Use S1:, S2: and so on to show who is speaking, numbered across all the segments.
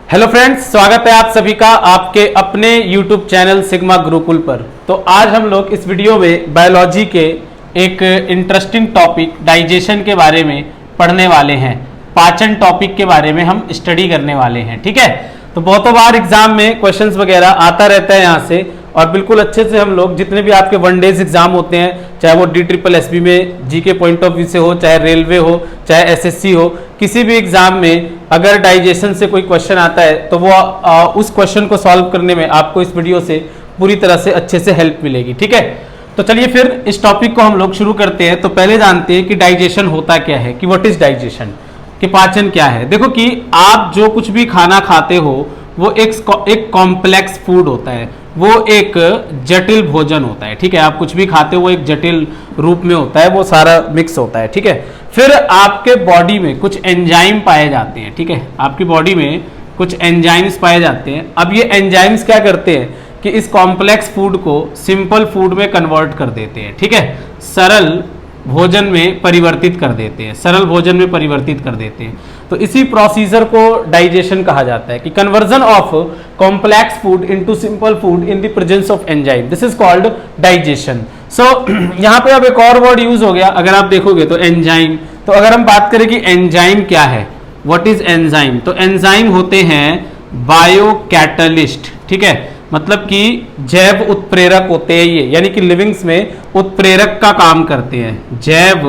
S1: Hello friends, स्वागत है आप सभी का आपके अपने यूट्यूब चैनल सिग्मा गुरुकुल पर। तो आज हम लोग इस वीडियो में बायोलॉजी के एक इंटरेस्टिंग टॉपिक डाइजेशन के बारे में पढ़ने वाले हैं। पाचन टॉपिक के बारे में हम स्टडी करने वाले हैं। ठीक है, तो बहुतों बार एग्जाम में क्वेश्चंस वगैरह आता रहता है यहाँ से, और बिल्कुल अच्छे से हम लोग जितने भी आपके वन डेज एग्जाम होते हैं, चाहे वो DSSB में जी के पॉइंट ऑफ व्यू से हो, चाहे रेलवे हो, चाहे SSC हो, किसी भी एग्जाम में अगर डाइजेशन से कोई क्वेश्चन आता है तो वो उस क्वेश्चन को सॉल्व करने में आपको इस वीडियो से पूरी तरह से अच्छे से हेल्प मिलेगी। ठीक है, तो चलिए फिर इस टॉपिक को हम लोग शुरू करते हैं। तो पहले जानते हैं कि डाइजेशन होता क्या है, कि व्हाट इज डाइजेशन, कि पाचन क्या है। देखो कि आप जो कुछ भी खाना खाते हो वो एक कॉम्प्लेक्स फूड होता है, वो एक जटिल भोजन होता है। ठीक है, आप कुछ भी खाते हो वो एक जटिल रूप में होता है, वो सारा मिक्स होता है। ठीक है, फिर आपके बॉडी में कुछ एंजाइम पाए जाते हैं। ठीक है, आपकी बॉडी में कुछ एंजाइम्स पाए जाते हैं। अब ये एंजाइम्स क्या करते हैं कि इस कॉम्प्लेक्स फूड को सिंपल फूड में कन्वर्ट कर देते हैं। ठीक है, सरल भोजन में परिवर्तित कर देते हैं, सरल भोजन में परिवर्तित कर देते हैं। तो इसी प्रोसीजर को डाइजेशन कहा जाता है, कि conversion of complex food into simple food in the presence of enzyme, this is called digestion. So यहाँ पे अब एक और वर्ड यूज हो गया, अगर आप देखोगे तो एंजाइम। तो अगर हम बात करें कि एंजाइम क्या है, व्हाट इज एंजाइम, तो एंजाइम होते हैं बायो कैटलिस्ट। ठीक है, मतलब कि जैव उत्प्रेरक होते हैं ये, यानी कि लिविंग्स में उत्प्रेरक का काम करते हैं, जैव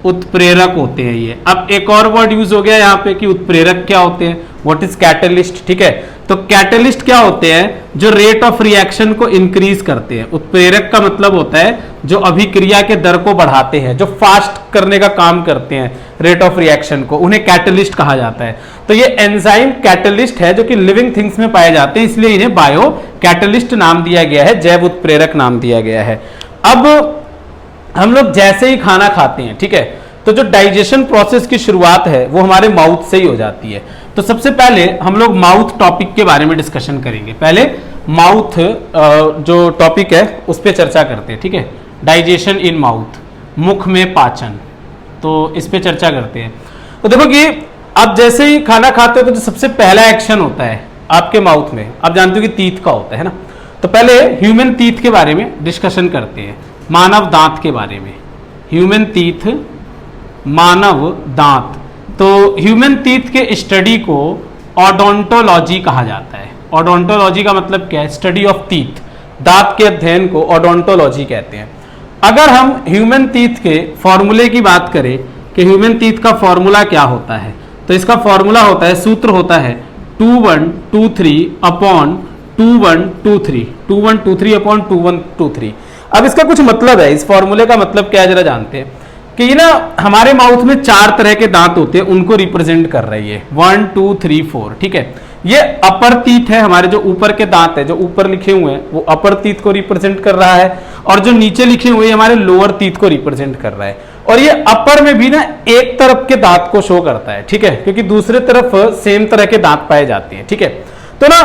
S1: उत्प्रेरक होते हैं ये। अब एक और वर्ड यूज हो गया यहाँ पे कि उत्प्रेरक क्या होते हैं, व्हाट इज कैटलिस्ट। ठीक है, तो कैटलिस्ट क्या होते हैं, जो रेट ऑफ रिएक्शन को इंक्रीज करते हैं। उत्प्रेरक का मतलब होता है जो अभिक्रिया के दर को बढ़ाते हैं, जो फास्ट करने का काम करते हैं रेट ऑफ रिएक्शन को, उन्हें कैटलिस्ट कहा जाता है। तो ये एंजाइम कैटलिस्ट है जो कि लिविंग थिंग्स में पाए जाते हैं, इसलिए इन्हें बायो कैटलिस्ट नाम दिया गया है, जैव उत्प्रेरक नाम दिया गया है। अब हम लोग जैसे ही खाना खाते हैं, ठीक है, तो जो डाइजेशन प्रोसेस की शुरुआत है वो हमारे माउथ से ही हो जाती है। तो सबसे पहले हम लोग माउथ टॉपिक के बारे में डिस्कशन करेंगे। पहले माउथ जो टॉपिक है उस पर चर्चा करते हैं। ठीक है, डाइजेशन इन माउथ, मुख में पाचन, तो इस पे चर्चा करते हैं। तो देखो कि आप जैसे ही खाना खाते हो तो जो सबसे पहला एक्शन होता है आपके माउथ में, आप जानते हो कि तीत का होता है ना। तो पहले ह्यूमन टीथ के बारे में डिस्कशन करते हैं, मानव दांत के बारे में। ह्यूमन टीथ, मानव दांत। तो ह्यूमन टीथ के स्टडी को ओडोंटोलॉजी कहा जाता है। ओडोंटोलॉजी का मतलब क्या है, स्टडी ऑफ टीथ, दांत के अध्ययन को ओडोंटोलॉजी कहते हैं। अगर हम ह्यूमन टीथ के फॉर्मूले की बात करें कि ह्यूमन टीथ का फॉर्मूला क्या होता है, तो इसका फॉर्मूला होता है, सूत्र होता है 2123 अपॉन 2123, 2123 अपॉन 2123। अब इसका कुछ मतलब है, इस फॉर्मूले का मतलब क्या है जरा जानते हैं कि ये ना हमारे माउथ में 4 तरह के दांत होते हैं, उनको रिप्रेजेंट कर रही है 1 2 3 4। ठीक है, ये अपर टीथ है, हमारे जो ऊपर के दांत है, जो ऊपर लिखे हुए हैं वो अपर टीथ को रिप्रेजेंट कर रहा है, और जो नीचे लिखे हुए हैं हमारे लोअर टीथ को रिप्रेजेंट कर रहा है। और ये अपर में भी ना एक तरफ के दांत को शो करता है। ठीक है, क्योंकि दूसरे तरफ सेम तरह के दांत पाए जाते हैं। ठीक है, तो ना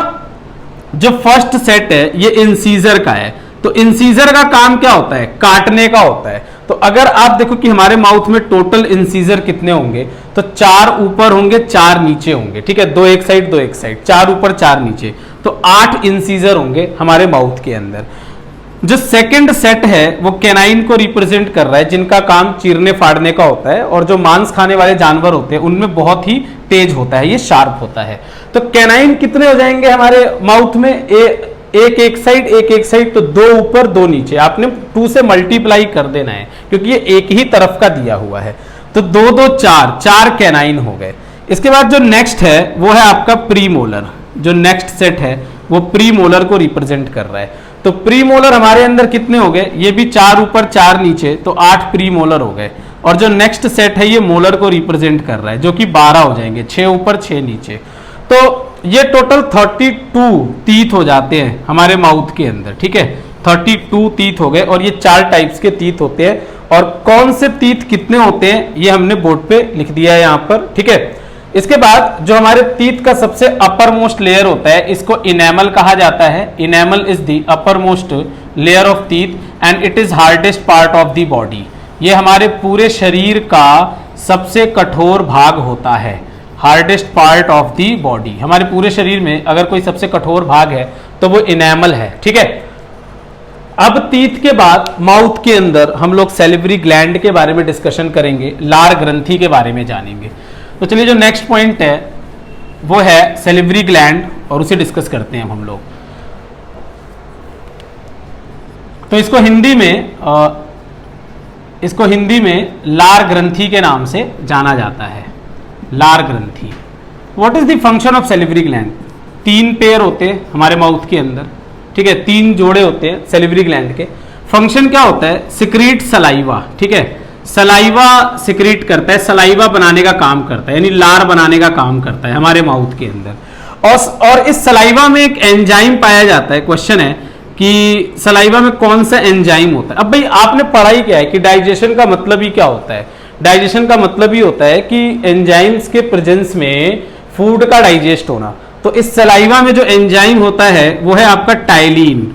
S1: जो फर्स्ट सेट है ये इंसीजर का है। तो इंसीजर का काम क्या होता है, काटने का होता है। तो अगर आप देखो कि हमारे माउथ में टोटल इंसीजर कितने होंगे, तो 4 ऊपर होंगे, 4 नीचे होंगे। ठीक है, 2 एक साइड 2 एक साइड, 4 ऊपर 4 नीचे, तो 8 इंसीजर होंगे हमारे माउथ के अंदर। जो सेकंड सेट है वो कैनाइन को रिप्रेजेंट कर रहा है, जिनका काम चीरने फाड़ने का होता है, और जो मांस खाने वाले जानवर होते हैं उनमें बहुत ही तेज होता है, ये शार्प होता है। तो कैनाइन कितने हो जाएंगे हमारे माउथ में, एक एक साइड, तो 2 ऊपर 2 नीचे। आपने 2 से मल्टीप्लाई कर देना है क्योंकि ये एक ही तरफ का दिया हुआ है। तो 2 2 4 कैनाइन हो गए। इसके बाद जो नेक्स्ट है वो है आपका प्रीमोलर। जो नेक्स्ट सेट है वो प्रीमोलर को रिप्रेजेंट कर रहा है। तो प्रीमोलर हमारे अंदर कितने हो गए, ये भी 4 ऊपर 4 नीचे, तो 8 प्रीमोलर हो गए। और जो नेक्स्ट सेट है ये मोलर को रिप्रेजेंट कर रहा है, जो कि 12 हो जाएंगे, 6 ऊपर 6 नीचे। तो ये टोटल 32 टीथ हो जाते हैं हमारे माउथ के अंदर। ठीक है, 32 टीथ हो गए, और ये 4 टाइप्स के टीथ होते हैं। और कौन से टीथ कितने होते हैं ये हमने बोर्ड पे लिख दिया है यहाँ पर। ठीक है, इसके बाद जो हमारे टीथ का सबसे अपर मोस्ट लेयर होता है, इसको इनेमल कहा जाता है। Enamel is the upper most layer of teeth and it is hardest part of the body. ये हमारे पूरे शरीर का सबसे कठोर भाग होता है। Hardest part of the body. हमारे पूरे शरीर में अगर कोई सबसे कठोर भाग है तो वो इनेमल है, ठीक है। अब टीथ के बाद माउथ के अंदर हम लोग सैलिवरी ग्लैंड के बारे में डिस्कशन करेंगे, लार ग्रंथि के बारे में जानेंगे। तो चलिए जो नेक्स्ट पॉइंट है वो है सैलिवरी ग्लैंड और उसे डिस्कस करते हैं हम लोग। तो इसको हिंदी में लार ग्रंथि के नाम से जाना जाता है, लार ग्रंथि। What is the function of salivary gland? 3 pair होते हैं हमारे माउथ के अंदर, ठीक है, 3 जोड़े होते हैं सैलिवरी ग्लैंड के। फंक्शन क्या होता है? सिक्रीट सलाइवा, ठीक है, सलाइवा सिक्रीट करता है, सलाइवा बनाने का काम करता है, यानी लार बनाने का काम करता है हमारे माउथ के अंदर। और इस सलाइवा में एक एंजाइम पाया जाता है। क्वेश्चन है कि सलाइवा में कौन सा एंजाइम होता है? अब भाई आपने पढ़ा ही क्या है कि डाइजेशन का मतलब ही क्या होता है? डाइजेशन का मतलब ही होता है कि एंजाइम्स के प्रेजेंस में फूड का डाइजेस्ट होना। तो इस सलाइवा में जो एंजाइम होता है वो है आपका टाइलिन।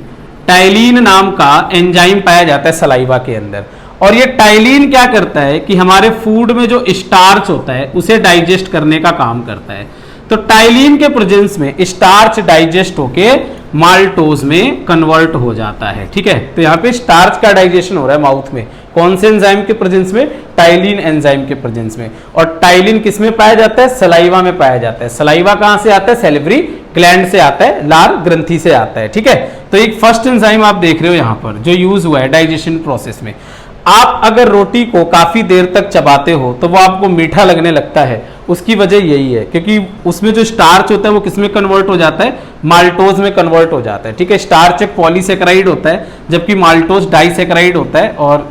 S1: टाइलिन नाम का एंजाइम पाया जाता है सलाइवा के अंदर। और ये टाइलिन क्या करता है कि हमारे फूड में जो स्टार्च होता है उसे डाइजेस्ट करने का काम करता है। तो टाइलिन के प्रेजेंस में स्टार्च डाइजेस्ट होके माल्टोज में कन्वर्ट हो जाता है, ठीक है। तो यहाँ पे स्टार्च का डाइजेशन हो रहा है माउथ में, कौन से एंजाइम के प्रेजेंस में? टाइलिन एंजाइम के प्रेजेंस में। और टाइलिन किस में पाया जाता है? सलाइवा में पाया जाता है। सलाइवा कहां से आता है? सैलिवरी ग्लैंड से आता है, लार ग्रंथि से आता है, ठीक है। तो एक फर्स्ट एंजाइम आप देख रहे हो यहां पर जो यूज हुआ है डाइजेशन प्रोसेस में। आप अगर रोटी को काफी देर तक चबाते हो तो वो आपको मीठा लगने लगता है, उसकी वजह यही है क्योंकि उसमें जो स्टार्च होता है वो किसमें कन्वर्ट हो जाता है? माल्टोज में कन्वर्ट हो जाता है, ठीक है। स्टार्च एक पॉलीसेकेराइड होता है जबकि माल्टोज डाइसेकेराइड होता है, और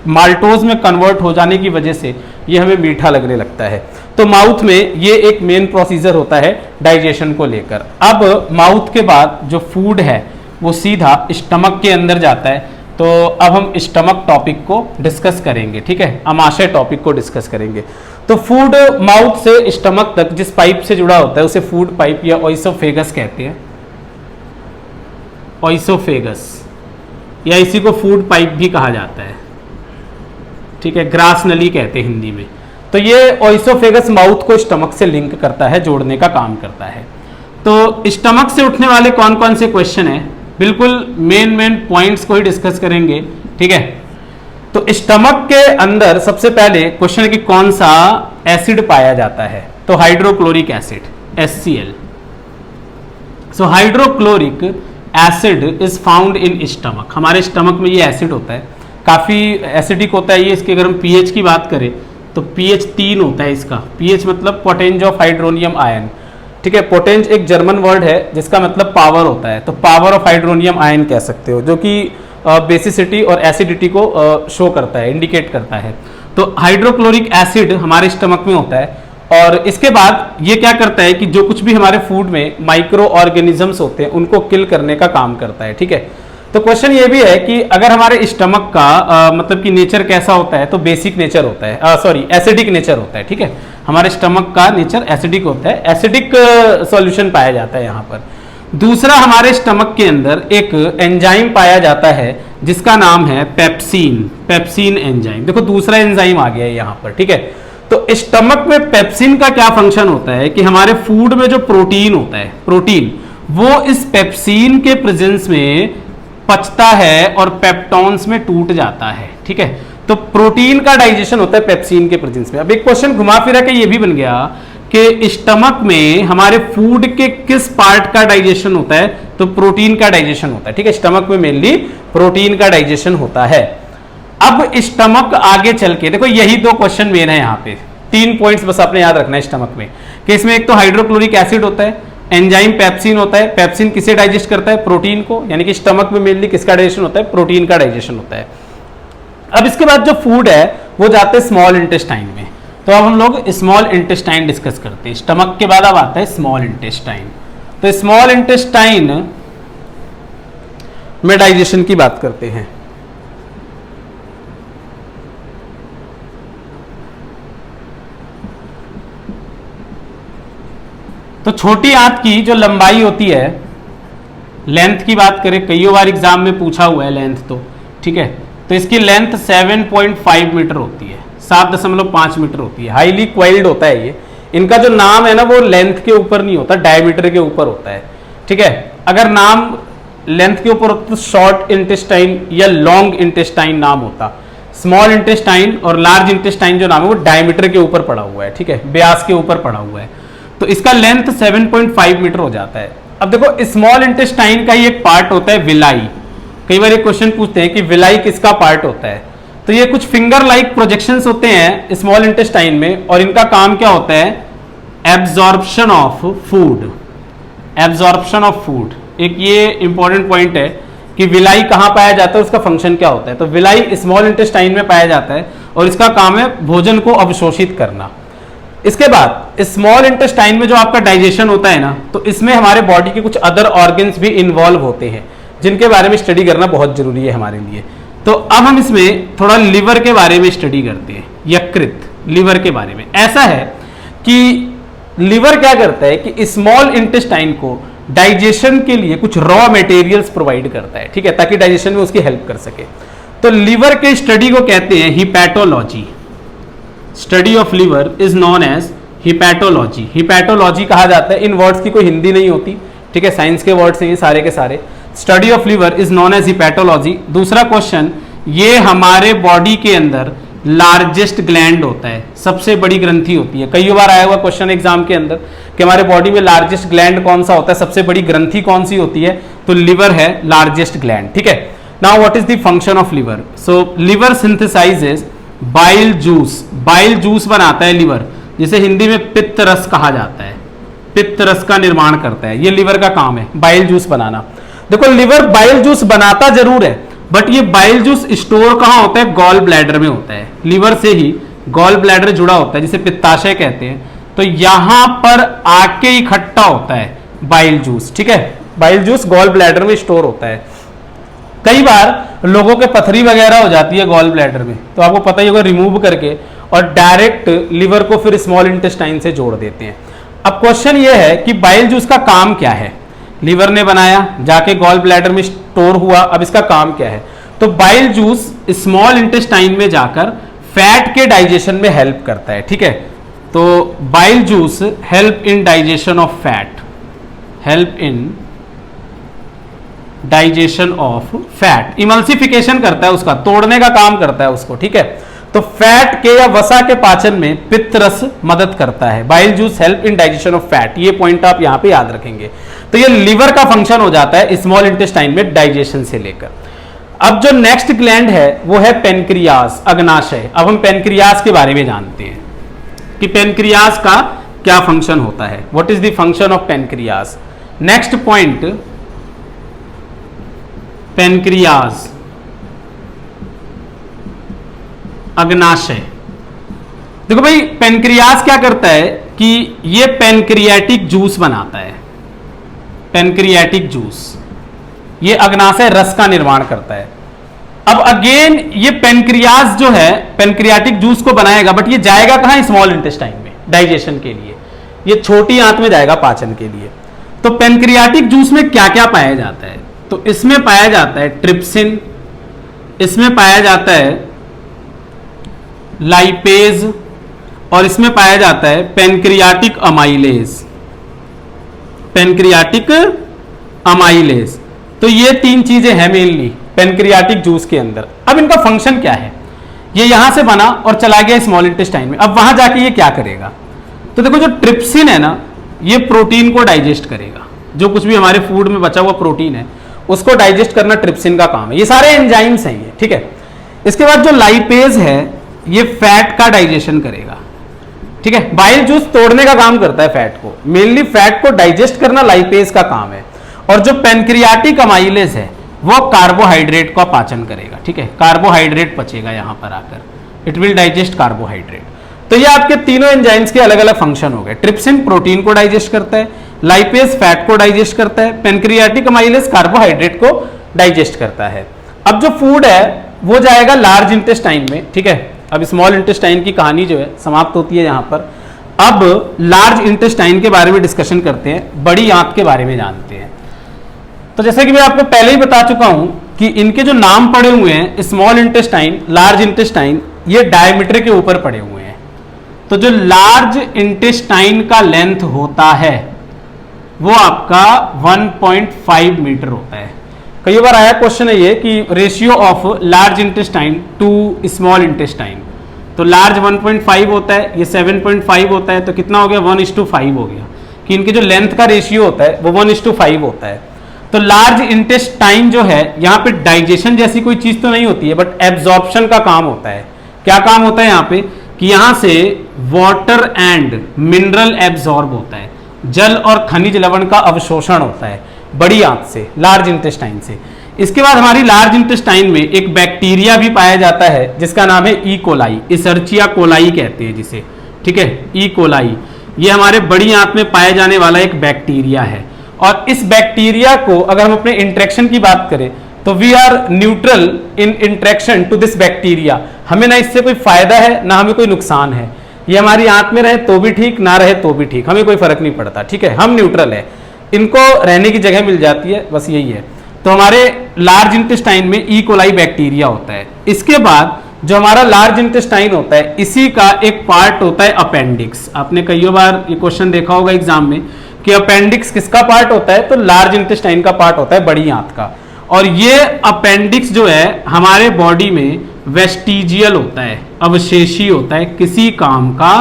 S1: माल्टोज में कन्वर्ट हो जाने की वजह से ये हमें मीठा लगने लगता है। तो माउथ में ये एक मेन प्रोसीजर होता है डाइजेशन को लेकर। अब माउथ के बाद जो फूड है वो सीधा स्टमक के अंदर जाता है। तो अब हम स्टमक टॉपिक को डिस्कस करेंगे, ठीक है, अमाशय टॉपिक को डिस्कस करेंगे। तो फूड माउथ से स्टमक तक जिस पाइप से जुड़ा होता है उसे फूड पाइप या ओइसोफेगस कहते हैं, ओइसोफेगस, या इसी को फूड पाइप भी कहा जाता है, ठीक है, ग्रास नली कहते हैं हिंदी में। तो ये ओइसोफेगस माउथ को स्टमक से लिंक करता है, जोड़ने का काम करता है। तो स्टमक से उठने वाले कौन कौन से क्वेश्चन है? बिल्कुल मेन पॉइंट्स को ही डिस्कस करेंगे, ठीक है। तो स्टमक के अंदर सबसे पहले क्वेश्चन है कि कौन सा एसिड पाया जाता है? तो hydrochloric acid, HCl। So hydrochloric acid is found in stomach. हमारे स्टमक में ये एसिड होता है, काफी एसिडिक होता है ये। इसके अगर हम pH की बात करें तो pH 3 होता है इसका। pH मतलब पोटेंज ऑफ हाइड्रोनियम आयन, ठीक है। पोटेंज एक जर्मन वर्ड है जिसका मतलब पावर होता है, तो पावर ऑफ हाइड्रोनियम आयन कह सकते हो, जो कि बेसिसिटी और एसिडिटी को शो करता है, इंडिकेट करता है। तो हाइड्रोक्लोरिक एसिड हमारे स्टमक में होता है। और इसके बाद ये क्या करता है कि जो कुछ भी हमारे फूड में माइक्रो ऑर्गेनिजम्स होते हैं उनको किल करने का काम करता है, ठीक है। तो क्वेश्चन ये भी है कि अगर हमारे स्टमक का मतलब कि नेचर कैसा होता है, तो बेसिक नेचर होता है, सॉरी एसिडिक नेचर होता है, ठीक है। हमारे स्टमक का नेचर एसिडिक होता है, एसिडिक सॉल्यूशन पाया जाता है यहाँ पर। दूसरा, हमारे स्टमक के अंदर एक एंजाइम पाया जाता है जिसका नाम है पेप्सिन, पेप्सिन एंजाइम। देखो दूसरा एंजाइम आ गया है यहाँ पर, ठीक है। तो स्टमक में पेप्सिन का क्या फंक्शन होता है कि हमारे फूड में जो प्रोटीन होता है, प्रोटीन, वो इस पेप्सिन के प्रेजेंस में पचता है और पेप्टॉन्स में टूट जाता है, ठीक है। तो प्रोटीन का डाइजेशन होता है पेप्सिन के प्रेजेंस में। अब एक क्वेश्चन घुमा फिरा के ये भी बन गया कि स्टमक में हमारे फूड के किस पार्ट का डाइजेशन होता है? तो प्रोटीन का डाइजेशन होता है, ठीक है। स्टमक में मेनली प्रोटीन का डाइजेशन होता है। अब स्टमक आगे चल के देखो, यही 2 क्वेश्चन मेन है यहाँ पे। 3 पॉइंट्स बस आपने याद रखना है स्टमक में कि इसमें एक तो हाइड्रोक्लोरिक एसिड होता है, एंजाइम पेप्सिन होता है। पेप्सिन किसे डाइजेस्ट करता है? प्रोटीन को, यानी कि स्टमक में मेनली किसका डाइजेशन होता है? प्रोटीन का डाइजेशन होता है। अब इसके बाद जो फूड है वो जाते हैं स्मॉल इंटेस्टाइन में। तो अब हम लोग स्मॉल इंटेस्टाइन डिस्कस करते हैं। स्टमक के बाद अब आता है स्मॉल इंटेस्टाइन। तो स्मॉल इंटेस्टाइन में डाइजेशन की बात करते हैं। तो छोटी आंत की जो लंबाई होती है, लेंथ की बात करें, कई बार एग्जाम में पूछा हुआ है लेंथ, तो ठीक है। तो इसकी लेंथ 7.5 मीटर होती है, 7.5 मीटर होती है। हाईली क्वाइल्ड होता है ये, इनका जो नाम है ना वो लेंथ के ऊपर नहीं होता, डायमीटर के ऊपर होता है, ठीक है। अगर नाम लेंथ के ऊपर होता तो शॉर्ट इंटेस्टाइन या लॉन्ग इंटेस्टाइन नाम होता। स्मॉल इंटेस्टाइन और लार्ज इंटेस्टाइन जो नाम है वो डायमीटर के ऊपर पड़ा हुआ है, ठीक है, व्यास के ऊपर पड़ा हुआ है। तो इसका लेंथ 7.5 मीटर हो जाता है। अब देखो स्मॉल इंटेस्टाइन का ही एक पार्ट होता है विलाई। कई बार एक क्वेश्चन पूछते हैं कि विलाई किसका पार्ट होता है, तो ये कुछ फिंगर लाइक प्रोजेक्शंस होते हैं स्मॉल इंटेस्टाइन में, और इनका काम क्या होता है, absorption of food. Absorption of food एक ये इंपॉर्टेंट पॉइंट है कि विलाई कहां पाया जाता है, उसका फंक्शन क्या होता है। तो विलाई स्मॉल इंटेस्टाइन में पाया जाता है और इसका काम है भोजन को अवशोषित करना। इसके बाद स्मॉल इंटेस्टाइन में जो आपका डाइजेशन होता है ना, तो इसमें हमारे बॉडी के कुछ अदर ऑर्गन्स भी इन्वॉल्व होते हैं जिनके बारे में स्टडी करना बहुत जरूरी है हमारे लिए। तो अब हम इसमें थोड़ा लिवर के बारे में स्टडी करते हैं, यकृत, लिवर के बारे में। ऐसा है कि लिवर क्या करता है कि स्मॉल इंटेस्टाइन को डाइजेशन के लिए कुछ रॉ मटेरियल्स प्रोवाइड करता है, ठीक है, ताकि डाइजेशन में उसकी हेल्प कर सके। तो लिवर के स्टडी को कहते हैं hepatology. Study of liver is known as hepatology. Hepatology कहा जाता है। इन वर्ड्स की कोई हिंदी नहीं होती, ठीक है, साइंस के वर्ड्स हैं ये सारे के सारे। Study of liver is known as hepatology. दूसरा क्वेश्चन, ये हमारे बॉडी के अंदर लार्जेस्ट ग्लैंड होता है, सबसे बड़ी ग्रंथि होती है। कई बार आया हुआ क्वेश्चन एग्जाम के अंदर कि हमारे बॉडी में लार्जेस्ट ग्लैंड कौन सा होता है, सबसे बड़ी ग्रंथि कौन सी होती है, तो लिवर है लार्जेस्ट ग्लैंड, ठीक है। Now what is the function of liver? So liver सिंथेसाइजेज bile juice. Bile juice बनाता है लिवर, जिसे हिंदी में पित्त रस कहा जाता है। पित्त रस का निर्माण करता है, ये लिवर का काम है, बाइल जूस बनाना। देखो लिवर बाइल जूस बनाता जरूर है, बट ये बाइल जूस स्टोर कहां होता है, गॉल ब्लैडर में होता है। लिवर से ही गॉल ब्लैडर जुड़ा होता है, जिसे पित्ताशय कहते हैं। तो यहां पर आके इकट्ठा होता है बाइल जूस, ठीक है। बाइल जूस गॉल ब्लैडर में स्टोर होता है। कई बार लोगों के पथरी वगैरह हो जाती है गॉल ब्लैडर में, तो आपको पता ही होगा, रिमूव करके और डायरेक्ट लिवर को फिर स्मॉल इंटेस्टाइन से जोड़ देते हैं। अब क्वेश्चन ये है कि बाइल जूस का काम क्या है? लिवर ने बनाया, जाके गॉल ब्लैडर में स्टोर हुआ, अब इसका काम क्या है? तो बाइल जूस स्मॉल इंटेस्टाइन में जाकर फैट के डाइजेशन में हेल्प करता है, ठीक है। तो bile juice help in digestion of fat, help in digestion of fat, emulsification करता है उसका, तोड़ने का काम करता है उसको, ठीक है। तो फैट के या वसा के पाचन में पित्त रस मदद करता है। Bile juice help in digestion of fat, ये पॉइंट आप यहां पे याद रखेंगे। तो ये लिवर का फंक्शन हो जाता है स्मॉल इंटेस्टाइन में डाइजेशन से लेकर। अब जो नेक्स्ट ग्लैंड है वो है पेनक्रियास, अग्नाशय। अब हम पेनक्रियास के बारे में जानते हैं कि पेनक्रियास का क्या फंक्शन होता है, what is the function of pancreas. Next point, pancreas, अग्नाशय। देखो भाई पेनक्रियास क्या करता है कि ये पेनक्रियाटिक जूस बनाता है। पेनक्रियाटिक जूस, ये अग्नाशय रस का निर्माण करता है। अब अगेन ये पेनक्रियास जो है पेनक्रियाटिक जूस को बनाएगा, बट ये जाएगा कहां, स्मॉल इंटेस्टाइन में डाइजेशन के लिए। ये छोटी आंत में जाएगा पाचन के लिए। तो पेनक्रियाटिक जूस में क्या क्या पाया जाता है? तो इसमें पाया जाता है ट्रिप्सिन, इसमें पाया जाता है लाइपेज, और इसमें पाया जाता है पेनक्रियाटिक अमाइलेज। पेनक्रियाटिक अमाइलेज, तो ये तीन चीजें हैं मेनली पेनक्रियाटिक जूस के अंदर। अब इनका फंक्शन क्या है? ये यहां से बना और चला गया स्मॉल इंटेस्टाइन में, अब वहां जाके ये क्या करेगा? तो देखो जो ट्रिप्सिन है ना, ये प्रोटीन को डाइजेस्ट करेगा। जो कुछ भी हमारे फूड में बचा हुआ प्रोटीन है उसको डाइजेस्ट करना ट्रिप्सिन का काम है। ये सारे एंजाइम्स हैं ये, ठीक है। इसके बाद जो लाइपेज है ये फैट का डाइजेशन करेगा, ठीक है। बाइल जूस तोड़ने का काम करता है फैट को, मेनली फैट को डाइजेस्ट करना लाइपेज का काम है। और जो पेनक्रियाटिक अमाइलेज है वो कार्बोहाइड्रेट का पाचन करेगा, ठीक है। कार्बोहाइड्रेट पचेगा यहां पर आकर, इट विल डाइजेस्ट कार्बोहाइड्रेट। तो ये आपके तीनों एंजाइम्स के अलग अलग फंक्शन हो गए। ट्रिप्सिन प्रोटीन को डाइजेस्ट करता है, लाइपेज फैट को डाइजेस्ट करता है, पेनक्रियाटिक अमाइलेज कार्बोहाइड्रेट को डाइजेस्ट करता है। अब जो फूड है वो जाएगा लार्ज इंटेस्टाइन में, ठीक है। अब स्मॉल इंटेस्टाइन की कहानी जो है समाप्त होती है यहां पर। अब लार्ज इंटेस्टाइन के बारे में डिस्कशन करते हैं, बड़ी आंत के बारे में जानते हैं। तो जैसे कि मैं आपको पहले ही बता चुका हूं कि इनके जो नाम पड़े हुए हैं, स्मॉल इंटेस्टाइन, लार्ज इंटेस्टाइन, ये डायमीटर के ऊपर पड़े हुए हैं, तो जो लार्ज इंटेस्टाइन का लेंथ होता है वो आपका 1.5 मीटर होता है। कई बार आया क्वेश्चन है ये कि ratio of large intestine to small intestine, तो लार्ज 1.5 होता है, ये 7.5 होता है, तो कितना हो गया 1:5 हो गया, कि इनके जो लेंथ का रेशियो होता है वो 1:5 होता है। तो लार्ज इंटेस्टाइन जो है यहाँ पे डाइजेशन जैसी कोई चीज तो नहीं होती है, बट एब्जॉर्प्शन का काम होता है। क्या काम होता है यहाँ पे कि यहाँ से वाटर एंड मिनरल एब्जॉर्ब होता है, जल और खनिज लवण का अवशोषण होता है बड़ी आंत से, लार्ज इंटेस्टाइन से। इसके बाद हमारी लार्ज इंटेस्टाइन में एक बैक्टीरिया भी पाया जाता है जिसका नाम है ई कोलाई, इसर्चिया कोलाई कहते हैं जिसे, ठीक है, ई कोलाई। ये हमारे बड़ी आंत में पाए जाने वाला एक बैक्टीरिया है, और इस बैक्टीरिया को अगर हम अपने इंट्रैक्शन की बात करें तो we are neutral in interaction to this bacteria. हमें ना इससे कोई फायदा है ना हमें कोई नुकसान है, ये हमारी आंत में रहे तो भी ठीक, ना रहे तो भी ठीक, हमें कोई फर्क नहीं पड़ता, ठीक है, हम न्यूट्रल है, इनको रहने की जगह मिल जाती है, बस यही है। तो हमारे लार्ज इंटेस्टाइन में ई कोलाई बैक्टीरिया होता है। इसके बाद जो हमारा लार्ज इंटेस्टाइन होता है इसी का एक पार्ट होता है अपेंडिक्स। आपने कई बार ये क्वेश्चन देखा होगा एग्जाम में कि अपेंडिक्स किसका पार्ट होता है, तो लार्ज इंटेस्टाइन का पार्ट होता है बड़ी आंत का। और ये अपेंडिक्स जो है हमारे बॉडी में वेस्टिजियल होता है, अवशेषी होता है, किसी काम का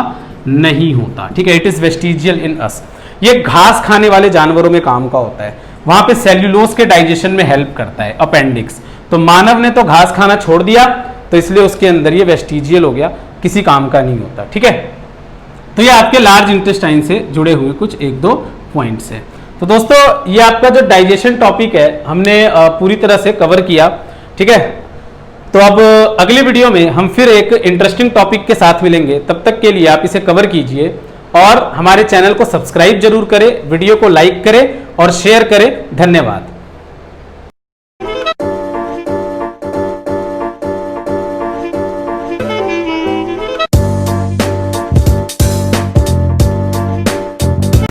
S1: नहीं होता, ठीक है, इट इज वेस्टिजियल इन अस। ये घास खाने वाले जानवरों में काम का होता है, वहां पे सेल्यूलोज के डाइजेशन में हेल्प करता है अपेंडिक्स। तो मानव ने तो घास खाना छोड़ दिया तो इसलिए उसके अंदर ये वेस्टिजियल हो गया, किसी काम का नहीं होता, ठीक है। तो ये आपके लार्ज इंटेस्टाइन से जुड़े हुए कुछ 1-2 पॉइंट्स है। तो दोस्तों ये आपका जो डाइजेशन टॉपिक है हमने पूरी तरह से कवर किया, ठीक है। तो अब अगले वीडियो में हम फिर एक इंटरेस्टिंग टॉपिक के साथ मिलेंगे, तब तक के लिए आप इसे कवर कीजिए और हमारे चैनल को सब्सक्राइब जरूर करें, वीडियो को लाइक करें और शेयर करें। धन्यवाद।